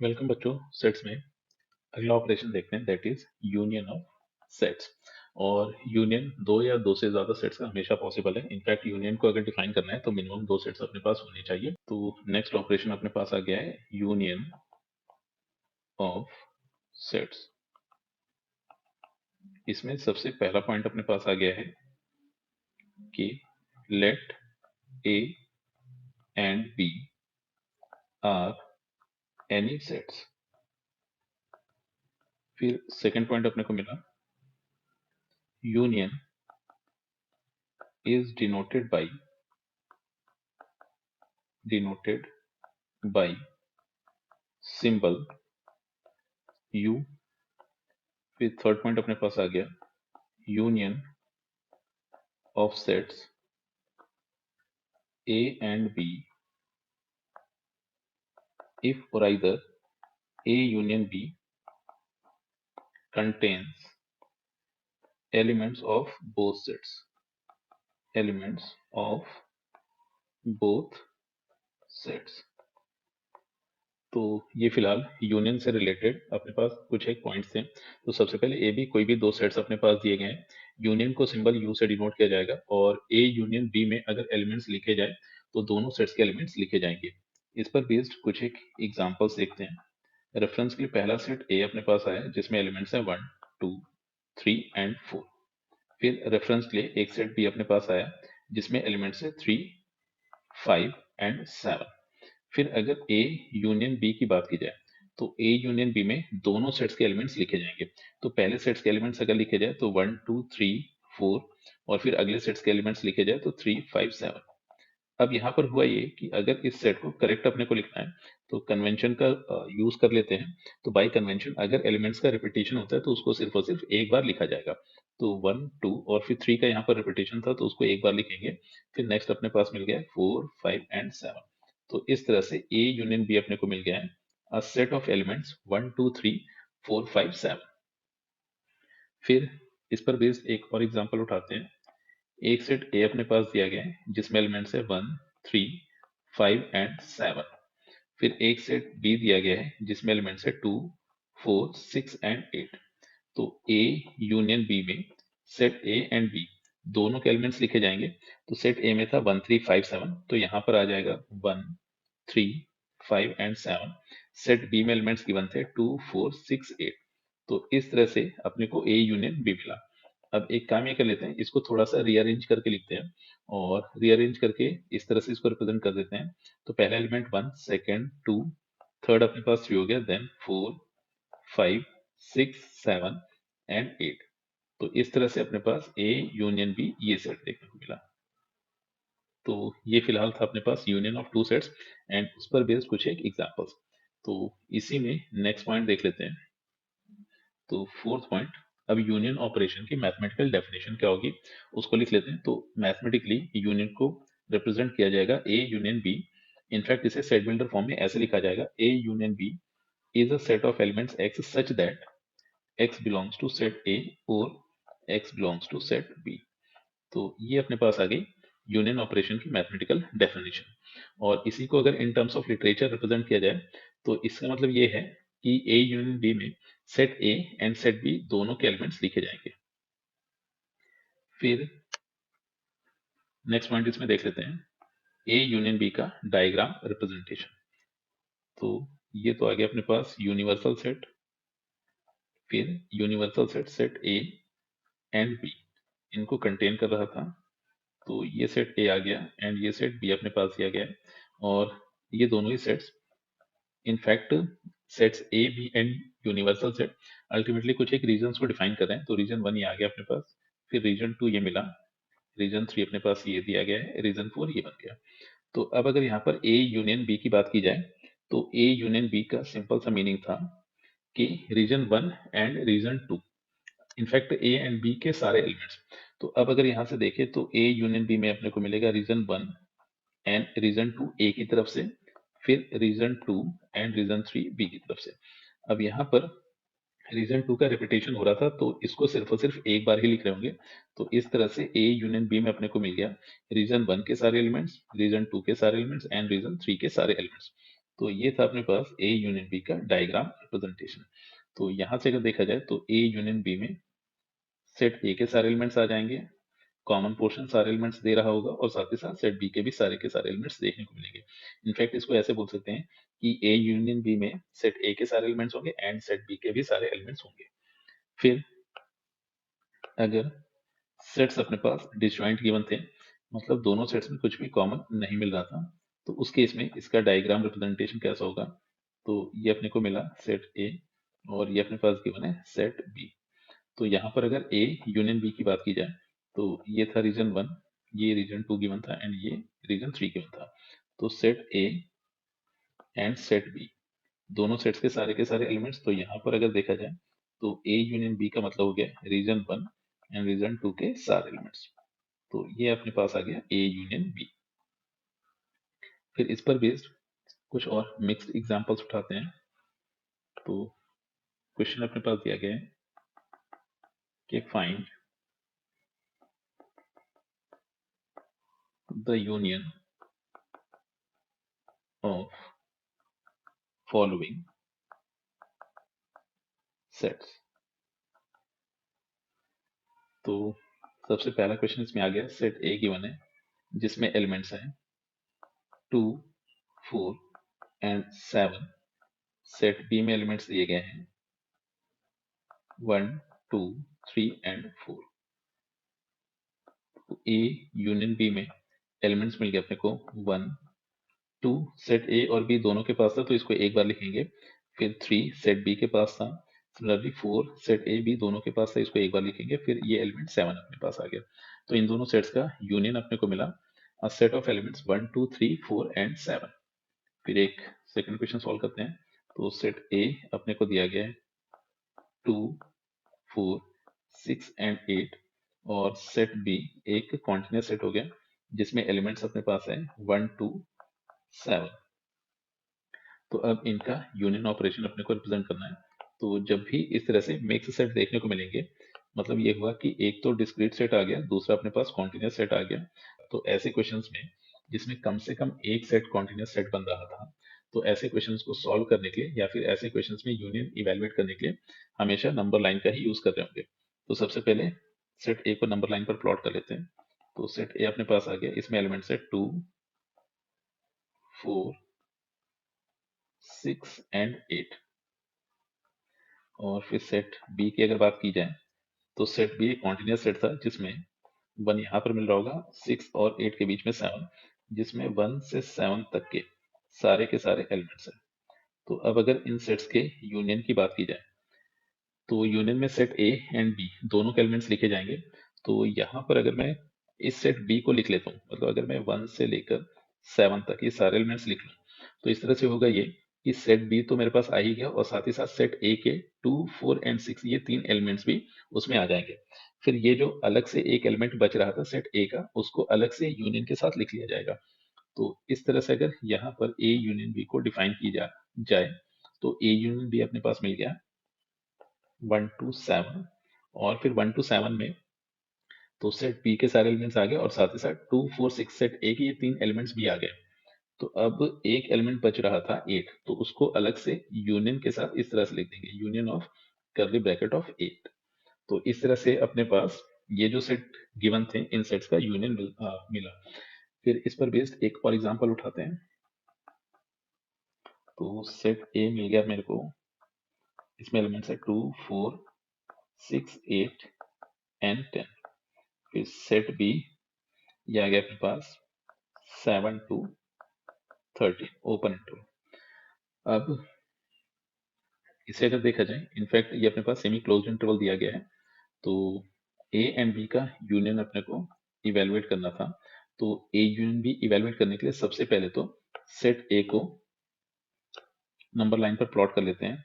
Welcome बच्चों। Sets में अगला ऑपरेशन देखते हैं, that is union of sets. और यूनियन दो या दो से ज्यादा सेट्स का हमेशा पॉसिबल है। इनफैक्ट यूनियन को अगर डिफाइन करना है तो मिनिमम दो सेट्स अपने पास होने चाहिए। तो नेक्स्ट ऑपरेशन अपने पास आ गया है यूनियन ऑफ सेट्स। इसमें सबसे पहला पॉइंट अपने पास आ गया है कि let A and B are any sets. फिर सेकंड पॉइंट अपने को मिला union is denoted by symbol u। फिर थर्ड पॉइंट अपने पास आ गया union of sets a and b if or either a union b contains elements of both sets, elements of both sets। तो ये फिलहाल यूनियन से रिलेटेड अपने पास कुछ एक पॉइंट्स थे। तो सबसे पहले ए बी कोई भी दो सेट्स अपने पास दिए गए हैं, यूनियन को सिंबल यू से डिनोट किया जाएगा और ए यूनियन बी में अगर एलिमेंट्स लिखे जाए तो दोनों सेट्स के एलिमेंट्स लिखे जाएंगे। इस पर बेस्ड कुछ एक एग्जांपल्स देखते हैं। रेफरेंस के लिए पहला सेट ए अपने पास आया जिसमें एलिमेंट्स हैं 1 2 3 एंड 4। फिर रेफरेंस के लिए एक सेट बी अपने पास आया जिसमें एलिमेंट्स है 3 5 एंड 7। फिर अगर ए यूनियन बी की बात की जाए तो ए यूनियन बी में दोनों सेट्स के एलिमेंट्स लिखे जाएंगे। तो पहले सेट्स के एलिमेंट्स अगर लिखे जाए तो 1 2 3 4 और फिर अगले सेट्स के एलिमेंट्स लिखे जाए तो 3 5 7। अब यहाँ पर हुआ ये कि अगर इस सेट को करेक्ट अपने को लिखना है तो कन्वेंशन का यूज कर लेते हैं। तो बाय कन्वेंशन अगर एलिमेंट्स का रिपीटेशन होता है तो उसको सिर्फ और सिर्फ एक बार लिखा जाएगा। तो 1 2 और फिर 3 का यहाँ पर रिपीटेशन था तो उसको एक बार लिखेंगे। फिर नेक्स्ट अपने पास मिल गया 4 5 एंड 7। तो इस तरह से ए यूनियन बी अपने को मिल गया है अ सेट ऑफ एलिमेंट्स 1 2 3 4 5 7। फिर इस पर बेस्ड एक और एग्जांपल उठाते हैं। एक सेट ए अपने पास दिया गया है जिसमें एलिमेंट्स है 1 3 5 एंड 7। फिर एक सेट बी दिया गया है जिसमें एलिमेंट्स है 2 4 6 एंड 8। तो ए यूनियन बी में सेट ए एंड बी दोनों के एलिमेंट्स लिखे जाएंगे। तो सेट ए में था 1 3 5 7 तो यहाँ पर आ जाएगा 1 3 5 एंड 7। सेट बी में एलिमेंट्स गिवन थे 2 4 6 8। तो इस तरह से अपने को ए यूनियन बी मिला। अब एक काम ये कर लेते हैं, इसको थोड़ा सा रीअरेंज करके लिखते हैं और रीअरेंज करके इस तरह से इसको रिप्रेजेंट कर देते हैं। तो पहला एलिमेंट 1 सेकंड 2 थर्ड अपने पास 3 हो गया, देन 4 5 6 7 एंड 8। तो इस तरह से अपने पास ए यूनियन बी ये सेट देखने को मिला। तो ये फिलहाल था अपने पास union of two sets and उस पर बेस्ड कुछ एक एग्जांपल्स। तो इसी में नेक्स्ट पॉइंट देख लेते हैं। तो फोर्थ पॉइंट, अब यूनियन ऑपरेशन की मैथमेटिकल डेफिनेशन क्या होगी उसको लिख लेते हैं। तो मैथमेटिकली यूनियन को रिप्रेजेंट किया जाएगा ए यूनियन बी। इनफैक्ट इसे सेट बिल्डर फॉर्म में ऐसे लिखा जाएगा A union B is a set of elements x such that x belongs to set A और x belongs to set B. तो ये अपने पास आ गई यूनियन ऑपरेशन की मैथमेटिकल डेफिनेशन। और इसी को अगर in terms of literature represent किया जाए तो इसका मतलब ये है कि ए यूनियन बी में set A and set B दोनों के एलिमेंट्स लिखे जाएंगे। फिर नेक्स्ट पॉइंट इसमें देख लेते हैं ए यूनियन बी का डायग्राम रिप्रेजेंटेशन। तो ये तो आ गया अपने पास यूनिवर्सल सेट। फिर universal set set A and B इनको कंटेन कर रहा था। तो ये सेट ए आ गया एंड ये सेट बी अपने पास दिया गया है। और ये दोनों ही sets in fact sets A B and universal set ultimately कुछ एक रीजन को डिफाइन कर रहे हैं। तो रीजन 1 ये आ गया अपने पास, फिर रीजन 2 ये मिला, रीजन 3 अपने पास ये दिया गया है, रीजन 4 ये बन गया। तो अब अगर यहाँ पर ए यूनियन बी की बात की जाए तो ए यूनियन बी का सिंपल सा मीनिंग था कि region 1 and region 2 in fact A and B के सारे एलिमेंट्स। तो अब अगर यहाँ से देखें तो ए यूनियन बी में अपने को मिलेगा रीजन 1 एंड रीजन 2 ए की तरफ से, फिर रीजन 2 एंड रीजन 3 बी की तरफ से। अब यहाँ पर रीजन 2 का रिपीटेशन हो रहा था तो इसको सिर्फ और सिर्फ एक बार ही लिख रहे होंगे। तो इस तरह से ए यूनियन बी में अपने को मिल गया रीजन 1 के सारे एलिमेंट्स, रीजन 2 के सारे एलिमेंट्स एंड रीजन 3 के सारे एलिमेंट्स। तो ये था अपने पास ए यूनियन बी का डायग्राम रिप्रेजेंटेशन। तो यहाँ से अगर देखा जाए तो ए यूनियन बी में सेट ए के सारे एलिमेंट्स आ जाएंगे, कॉमन पोर्शन सारे एलिमेंट्स दे रहा होगा, और साथ ही साथ सेट बी के सारे एलिमेंट्स देखने को मिलेंगे। इनफैक्ट इसको ऐसे बोल सकते हैं कि ए यूनियन बी में सेट ए के सारे एलिमेंट्स होंगे एंड सेट बी के भी सारे एलिमेंट्स होंगे। फिर अगर सेट्स अपने पास डिसजॉइंट गिवन थे, मतलब दोनों सेट्स में कुछ भी कॉमन नहीं मिल रहा था, तो उस केस में इसका डायग्राम रिप्रेजेंटेशन कैसा होगा? तो ये अपने को मिला सेट ए और ये अपने पास गिवन है सेट बी। तो यहाँ पर अगर ए यूनियन बी की बात की जाए तो ये था रीजन 1, ये रीजन 2 गिवन था एंड ये रीजन 3 गिवन था। तो set A and set B दोनों सेट्स के सारे एलिमेंट्स, तो यहाँ पर अगर देखा जाए तो ए यूनियन बी का मतलब हो गया रीजन 1 एंड रीजन 2 के सारे एलिमेंट्स। तो ये अपने पास आ गया ए यूनियन बी। फिर इस पर बेस्ड कुछ और मिक्स्ड एग्जांपल्स उठाते हैं। तो क्वेश्चन अपने पास दिया गया है कि find the union of following sets. तो सबसे पहला क्वेश्चन इसमें आ गया, सेट ए गिवन है जिसमें एलिमेंट्स हैं 2, 4 एंड 7। सेट बी में एलिमेंट्स दिए गए हैं 1, 2, 3 एंड 4। तो ए यूनियन बी में एलिमेंट्स मिल गए अपने को 1, 2 सेट ए और बी दोनों के पास था तो इसको एक बार लिखेंगे। फिर 3 सेट बी के पास था। सिमिलरली 4 सेट ए बी दोनों के पास था, इसको एक बार लिखेंगे। फिर ये एलिमेंट 7 अपने पास आ गया। तो इन दोनों सेट्स का यूनियन अपने को मिला अ सेट ऑफ एलिमेंट्स 1, 2, 3, 4 एंड 7। फिर एक सेकंड क्वेश्चन सॉल्व करते हैं। तो सेट ए अपने को दिया गया है 2, 4, 6 एंड 8 और सेट बी एक कॉन्टिन्यूस सेट हो गया जिसमें एलिमेंट्स अपने पास है 1, 2, 7। तो अब इनका यूनियन ऑपरेशन अपने को रिप्रेजेंट करना है। तो जब भी इस तरह से मिक्स सेट देखने को मिलेंगे, मतलब ये हुआ कि एक तो डिस्क्रीट सेट आ गया, दूसरा अपने पास कॉन्टिन्यूस सेट आ गया। तो ऐसे क्वेश्चंस में जिसमें कम से कम एक सेट कॉन्टिन्यूस सेट बन रहा था, तो ऐसे क्वेश्चंस को सॉल्व करने के लिए या फिर ऐसे क्वेश्चंस में यूनियन इवेलुएट करने के लिए हमेशा नंबर लाइन का ही यूज कर रहे होंगे। तो सबसे पहले सेट ए को नंबर लाइन पर प्लॉट कर लेते हैं। तो सेट ए अपने पास आ गया, इसमें एलिमेंट्स है 2, 4, 6 एंड 8। और फिर सेट बी की अगर बात की जाए तो सेट बी एक कॉन्टिन्यूस सेट था जिसमें 1 यहाँ पर मिल रहा होगा, 6 और 8 के बीच में 7, जिसमें 1 से 7 तक के सारे एलिमेंट्स हैं। तो अब अगर इन सेट्स के यूनियन की बात की जाए तो यूनियन में सेट ए एंड बी दोनों के एलिमेंट्स लिखे जाएंगे। तो यहाँ पर अगर मैं इस सेट बी को लिख लेता हूँ, मतलब अगर मैं 1 से लेकर 7 तक ये सारे एलिमेंट्स लिख लूँ, तो इस तरह से होगा ये कि सेट बी तो मेरे पास आ ही गया और साथ ही साथ सेट ए के 2, 4 एंड 6 ये 3 एलिमेंट्स भी उसमें आ जाएंगे। फिर ये जो अलग से एक एलिमेंट बच रहा था सेट ए का, उसको अलग से यूनियन के साथ लिख लिया जाएगा। तो इस तरह से अगर यहाँ पर ए यूनियन बी को डिफाइन की जाए तो ए यूनियन बी अपने पास मिल गया 1 to 7, और फिर 1 to 7 में तो सेट बी के सारे एलिमेंट्स आ गए और साथ ही साथ 2, 4, 6 सेट ए के ये 3 एलिमेंट्स भी आ गए। तो अब एक एलिमेंट बच रहा था 8, तो उसको अलग से यूनियन के साथ इस तरह से लिख देंगे, union of curly bracket of 8। तो इस तरह से अपने पास ये जो सेट गिवन थे इन सेट्स का यूनियन मिला। फिर इस पर बेस्ड एक और एग्जांपल उठाते हैं। तो सेट ए मिल गया मेरे को, इसमें एलिमेंट्स है 2, 4, 6, 8 एंड 10। फिर सेट बी ये आ गया अपने पास 7 to 13 ओपन इंटरवल। अब इसे अगर देखा जाए, इनफैक्ट ये अपने पास सेमी क्लोज इंटरवल दिया गया है। तो ए एंड बी का यूनियन अपने को इवेलुएट करना था। तो ए यूनियन बी इवेलुएट करने के लिए सबसे पहले तो सेट ए को नंबर लाइन पर प्लॉट कर लेते हैं।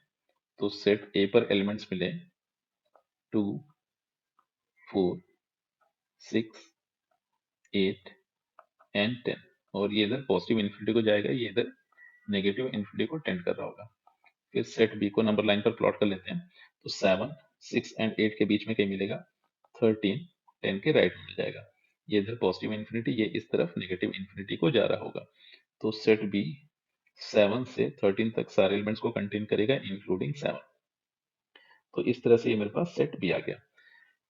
तो सेट ए पर एलिमेंट्स मिले 2, 4, 6, 8 एंड 10, और ये इधर पॉजिटिव इन्फिनिटी को जाएगा, ये इधर नेगेटिव इन्फिनिटी को टेंड कर रहा होगा। फिर सेट बी को नंबर लाइन पर प्लॉट कर लेते हैं। तो 7, 6 एंड 8 के बीच में कहीं मिलेगा 13, 10 के राइट में मिल जाएगा। ये इधर पॉजिटिव इन्फिनिटी, ये इस तरफ नेगेटिव इन्फिनिटी को जा रहा होगा। तो सेट बी 7 से 13 तक सारे एलिमेंट्स को कंटेन करेगा इंक्लूडिंग 7। तो इस तरह से ये मेरे पास सेट बी आ गया।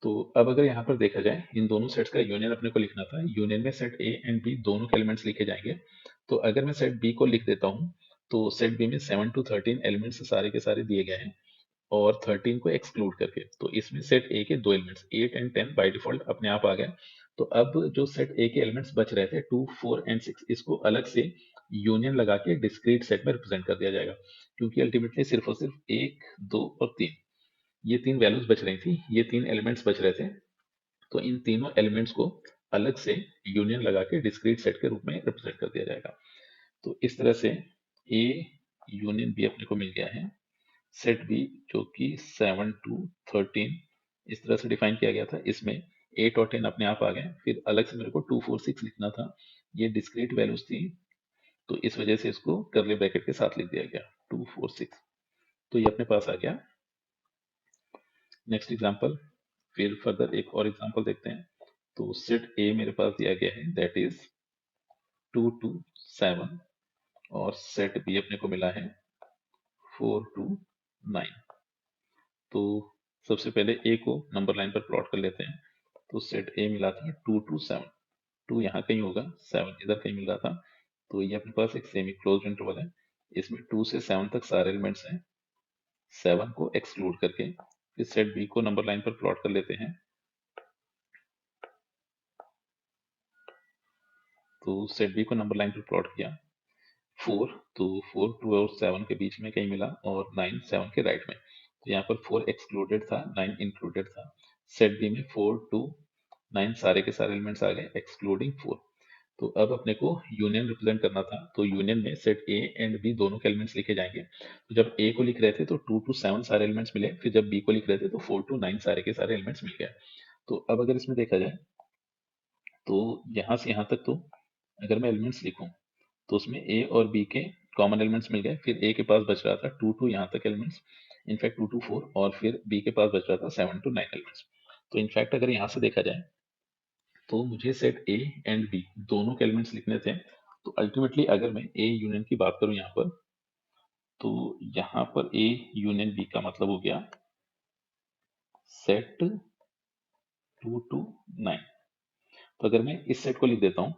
तो अब अगर यहाँ पर देखा जाए, इन दोनों सेट्स का यूनियन अपने को लिखना था। यूनियन में सेट ए एंड बी दोनों के एलिमेंट्स लिखे जाएंगे। तो अगर मैं सेट बी को लिख देता हूँ, तो सेट बी में 7 to 13 एलिमेंट्स सारे के सारे दिए गए हैं, और 13 को एक्सक्लूड करके। तो इसमें सेट ए के दो एलिमेंट्स 8 एंड 10 बाय डिफॉल्ट अपने आप आ गए। तो अब जो सेट ए के एलिमेंट्स बच रहे थे 2, 4 एंड 6, इसको अलग से यूनियन लगा के डिस्क्रीट सेट में रिप्रेजेंट कर दिया जाएगा, क्योंकि अल्टीमेटली सिर्फ और सिर्फ 1, 2 और 3, ये तीन वैल्यूज बच रही थी, ये तीन एलिमेंट्स बच रहे थे। तो इन तीनों एलिमेंट्स को अलग से यूनियन लगा के डिस्क्रीट सेट के रूप में रिप्रेजेंट कर दिया जाएगा। तो इस तरह से ए यूनियन बी अपने को मिल गया है। सेट बी जो कि 7 to 13 इस तरह से डिफाइन किया गया था, इसमें 8 और 10 अपने आप आ गए। फिर अलग से मेरे को 2, 4, 6 लिखना था, ये डिस्क्रीट वैल्यूज थी, तो इस वजह से इसको कर्ली ब्रैकेट के साथ लिख दिया गया 2, 4, 6। तो ये अपने पास आ गया। नेक्स्ट एग्जांपल, फिर फर्दर एक और एग्जांपल देखते हैं। तो सेट ए मेरे पास दिया गया है, दैट इज 2 to 7, और सेट बी अपने को मिला है 4 to 9। तो सबसे पहले ए को नंबर लाइन पर प्लॉट कर लेते हैं। तो सेट ए मिला था 2 to 7, 2 यहाँ कहीं होगा, 7 इधर कहीं मिल रहा था। तो ये अपने पास एक सेमी क्लोज्ड इंटरवल है, इसमें 2 से 7 तक सारे एलिमेंट्स हैं, 7 को एक्सक्लूड करके। फिर सेट बी को नंबर लाइन पर प्लॉट कर लेते हैं। तो सेट बी को नंबर लाइन पर प्लॉट किया 4, तो 4 2 और 7 के बीच में कहीं मिला, और 9 7 के राइट में। तो यहाँ पर 4 एक्सक्लूडेड था, 9 इंक्लूडेड था। सेट बी में 4 2 9 सारे के सारे एलिमेंट्स आ गए एक्सक्लूडिंग 4। तो अब अपने को यूनियन रिप्रेजेंट करना था, तो यूनियन में सेट ए एंड बी दोनों के एलिमेंट्स लिखे जाएंगे। तो जब ए को लिख रहे थे तो 2 to 7 सारे एलिमेंट्स मिले, फिर जब बी को लिख रहे थे तो 4 to 9 सारे के सारे एलिमेंट्स मिल गए। तो अब अगर इसमें देखा जाए, तो यहाँ से यहाँ तक तो अगर मैं एलिमेंट्स लिखूं, तो उसमें ए और बी के कॉमन एलिमेंट्स मिल गए। फिर ए के पास बच रहा था 2 to यहाँ तक एलिमेंट्स, इनफैक्ट 2 to 4, और फिर बी के पास बच रहा था 7 to 9 एलिमेंट्स। तो इनफैक्ट अगर यहाँ से देखा जाए, तो मुझे सेट ए एंड बी दोनों के एलिमेंट्स लिखने थे। तो अल्टीमेटली अगर मैं ए यूनियन की बात करूं यहाँ पर, तो यहाँ पर ए यूनियन बी का मतलब हो गया सेट 2 to 9। तो अगर मैं इस सेट को लिख देता हूँ,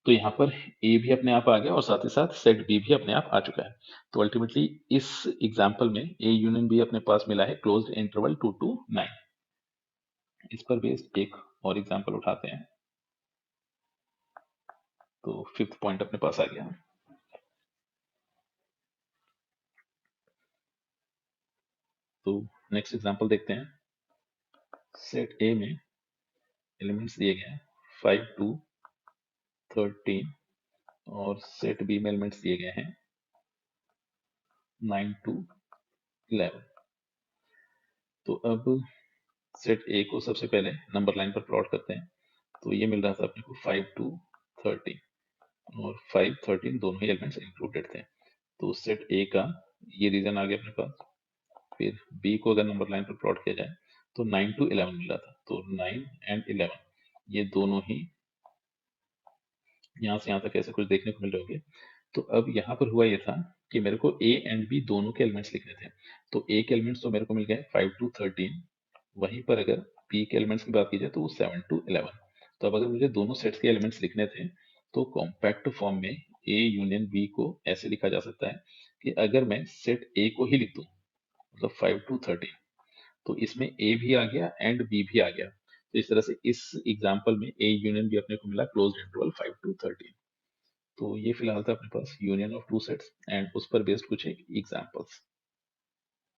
तो यहाँ पर ए भी अपने आप आ गया, और साथ ही साथ सेट बी भी अपने आप आ चुका है। तो अल्टीमेटली इस एग्जाम्पल में ए यूनियन बी अपने पास मिला है क्लोज्ड इंटरवल 2 to 9। इस पर बेस्ड एक और एग्जाम्पल उठाते हैं। तो फिफ्थ पॉइंट अपने पास आ गया। तो नेक्स्ट एग्जाम्पल देखते हैं। सेट ए में एलिमेंट्स दिए गए हैं 5 to 13, और सेट बी में एलिमेंट्स दिए गए हैं 9 to 11। तो अब सेट ए को सबसे पहले नंबर लाइन पर प्लॉट करते हैं। तो ये मिल रहा था अपने को 5 to 13, और 5 13 दोनों ही एलिमेंट्स इंक्लूडेड थे। तो सेट ए का ये रीजन आ गया अपने पास। फिर बी को अगर नंबर लाइन पर प्लॉट किया जाए, तो 9 to 11 मिल रहा था। तो 9 एंड 11 ये दोनों ही यहाँ से यहाँ तक ऐसे कुछ देखने को मिल रहे होंगे। तो अब यहाँ पर हुआ ये था कि मेरे को ए एंड बी दोनों के एलिमेंट्स लिखने थे। तो ए के एलिमेंट्स तो मेरे को मिल गए 5 to 13, वहीं पर अगर बी के एलिमेंट्स की बात की जाए तो वो 7 to 11। तो अब अगर मुझे दोनों सेट्स के एलिमेंट्स लिखने थे, तो कॉम्पैक्ट फॉर्म में ए यूनियन बी को ऐसे लिखा जा सकता है कि अगर मैं सेट ए को ही लिख दूं, मतलब 5 to 13, तो इसमें ए भी आ गया एंड बी भी आ गया। तो इस तरह से इस एग्जाम्पल में ए यूनियन बी अपने को मिला क्लोज्ड इंटरवल 5 to 13। तो ये फिलहाल था अपने पास union of two sets and उस पर बेस्ड कुछ एग्जांपल्स।